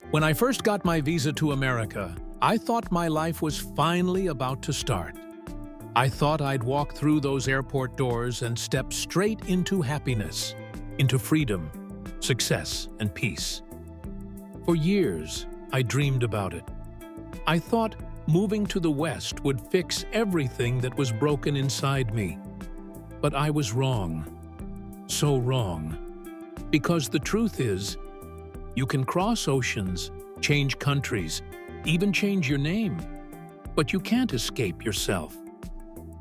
When I first got my visa to America, I thought my life was finally about to start. I thought I'd walk through those airport doors and step straight into happiness, into freedom, success, and peace. For years, I dreamed about it. I thought moving to the West would fix everything that was broken inside me. But I was wrong. So wrong. Because the truth is, you can cross oceans, change countries, even change your name, but you can't escape yourself.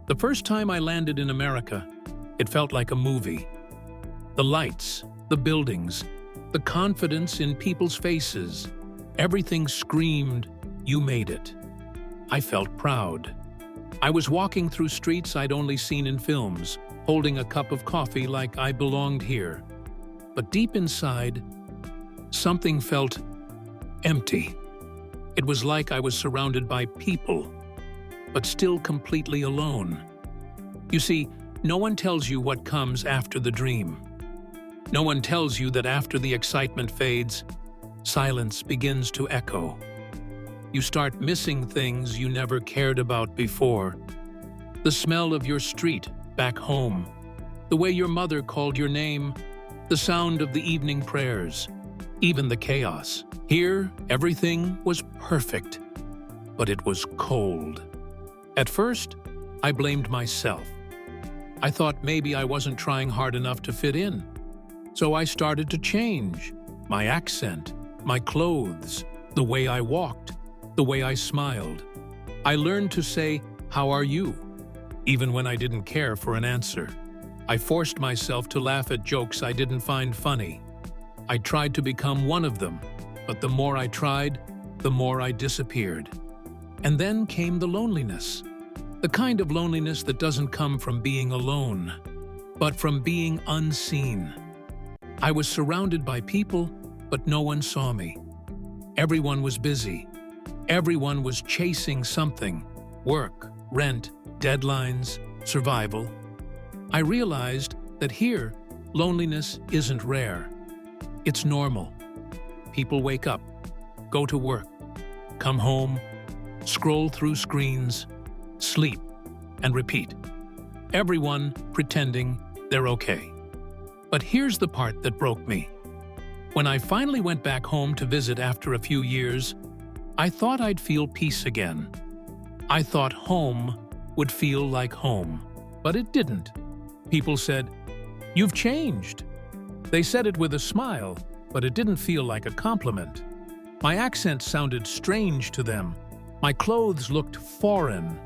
The first time I landed in America, it felt like a movie. The lights, the buildings, the confidence in people's faces, everything screamed, "You made it." I felt proud. I was walking through streets I'd only seen in films, holding a cup of coffee like I belonged here. But deep inside, something felt empty. It was like I was surrounded by people, but still completely alone. You see, no one tells you what comes after the dream. No one tells you that after the excitement fades, silence begins to echo. You start missing things you never cared about before. The smell of your street back home, the way your mother called your name, the sound of the evening prayers, even the chaos. Here, everything was perfect, but it was cold. At first, I blamed myself. I thought maybe I wasn't trying hard enough to fit in. So I started to change. My accent, my clothes, the way I walked, the way I smiled. I learned to say, "How are you?" even when I didn't care for an answer. I forced myself to laugh at jokes I didn't find funny. I tried to become one of them, but the more I tried, the more I disappeared. And then came the loneliness. The kind of loneliness that doesn't come from being alone, but from being unseen. I was surrounded by people, but no one saw me. Everyone was busy. Everyone was chasing something: work, rent, deadlines, survival. I realized that here, loneliness isn't rare. It's normal. People wake up, go to work, come home, scroll through screens, sleep, and repeat. Everyone pretending they're okay. But here's the part that broke me. When I finally went back home to visit after a few years, I thought I'd feel peace again. I thought home would feel like home, but it didn't. People said, "You've changed." They said it with a smile, but it didn't feel like a compliment. My accent sounded strange to them. My clothes looked foreign.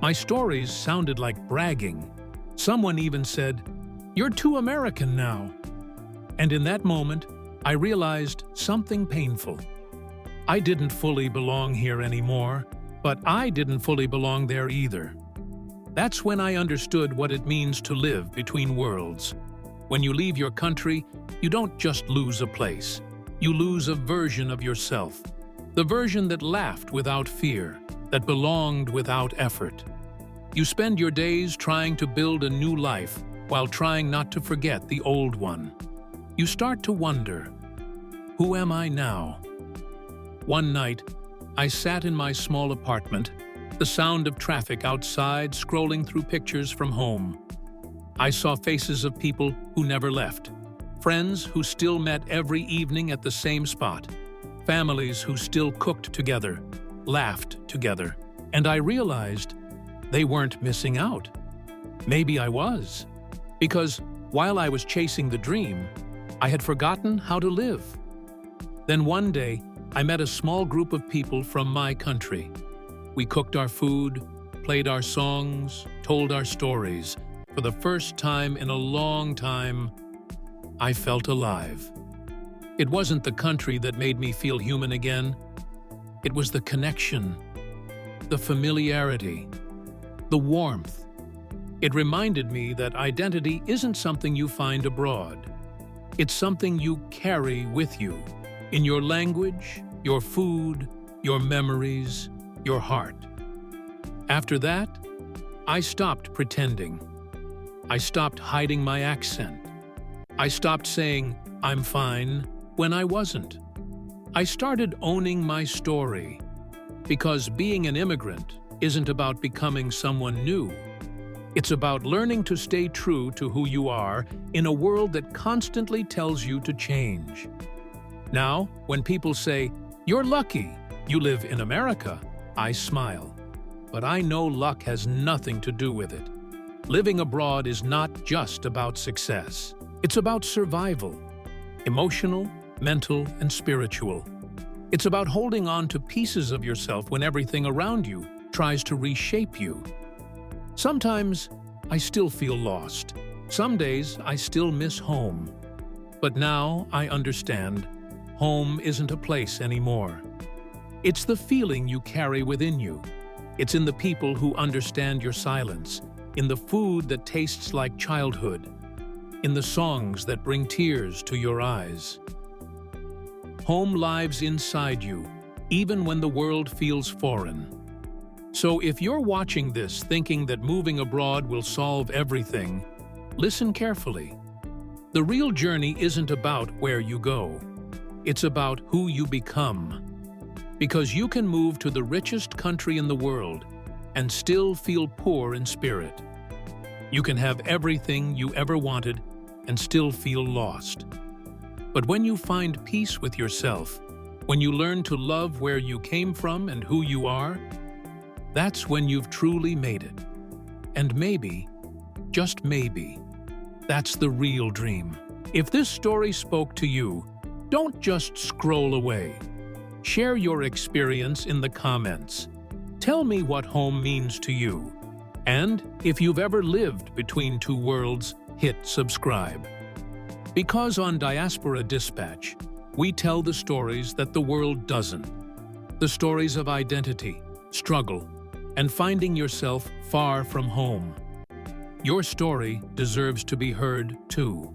My stories sounded like bragging. Someone even said, "You're too American now." And in that moment, I realized something painful. I didn't fully belong here anymore, but I didn't fully belong there either. That's when I understood what it means to live between worlds. When you leave your country, you don't just lose a place. You lose a version of yourself. The version that laughed without fear, that belonged without effort. You spend your days trying to build a new life while trying not to forget the old one. You start to wonder, who am I now? One night, I sat in my small apartment, the sound of traffic outside scrolling through pictures from home. I saw faces of people who never left, friends who still met every evening at the same spot, families who still cooked together, laughed together, and I realized they weren't missing out. Maybe I was, because while I was chasing the dream, I had forgotten how to live. Then one day, I met a small group of people from my country. We cooked our food, played our songs, told our stories. For the first time in a long time, I felt alive. It wasn't the country that made me feel human again. It was the connection, the familiarity, the warmth. It reminded me that identity isn't something you find abroad. It's something you carry with you, in your language, your food, your memories, your heart. After that, I stopped pretending. I stopped hiding my accent. I stopped saying, "I'm fine," when I wasn't. I started owning my story, because being an immigrant isn't about becoming someone new. It's about learning to stay true to who you are in a world that constantly tells you to change. Now, when people say, "You're lucky, you live in America," I smile. But I know luck has nothing to do with it. Living abroad is not just about success. It's about survival, emotional, mental, and spiritual. It's about holding on to pieces of yourself when everything around you tries to reshape you. Sometimes I still feel lost. Some days I still miss home. But now I understand, home isn't a place anymore. It's the feeling you carry within you. It's in the people who understand your silence, in the food that tastes like childhood, in the songs that bring tears to your eyes. Home lives inside you, even when the world feels foreign. So if you're watching this thinking that moving abroad will solve everything, listen carefully. The real journey isn't about where you go. It's about who you become. Because you can move to the richest country in the world and still feel poor in spirit. You can have everything you ever wanted and still feel lost. But when you find peace with yourself, when you learn to love where you came from and who you are, that's when you've truly made it. And maybe, just maybe, that's the real dream. If this story spoke to you, don't just scroll away. Share your experience in the comments. Tell me what home means to you. And if you've ever lived between two worlds, hit subscribe. Because on Diaspora Dispatch, we tell the stories that the world doesn't. The stories of identity, struggle, and finding yourself far from home. Your story deserves to be heard too.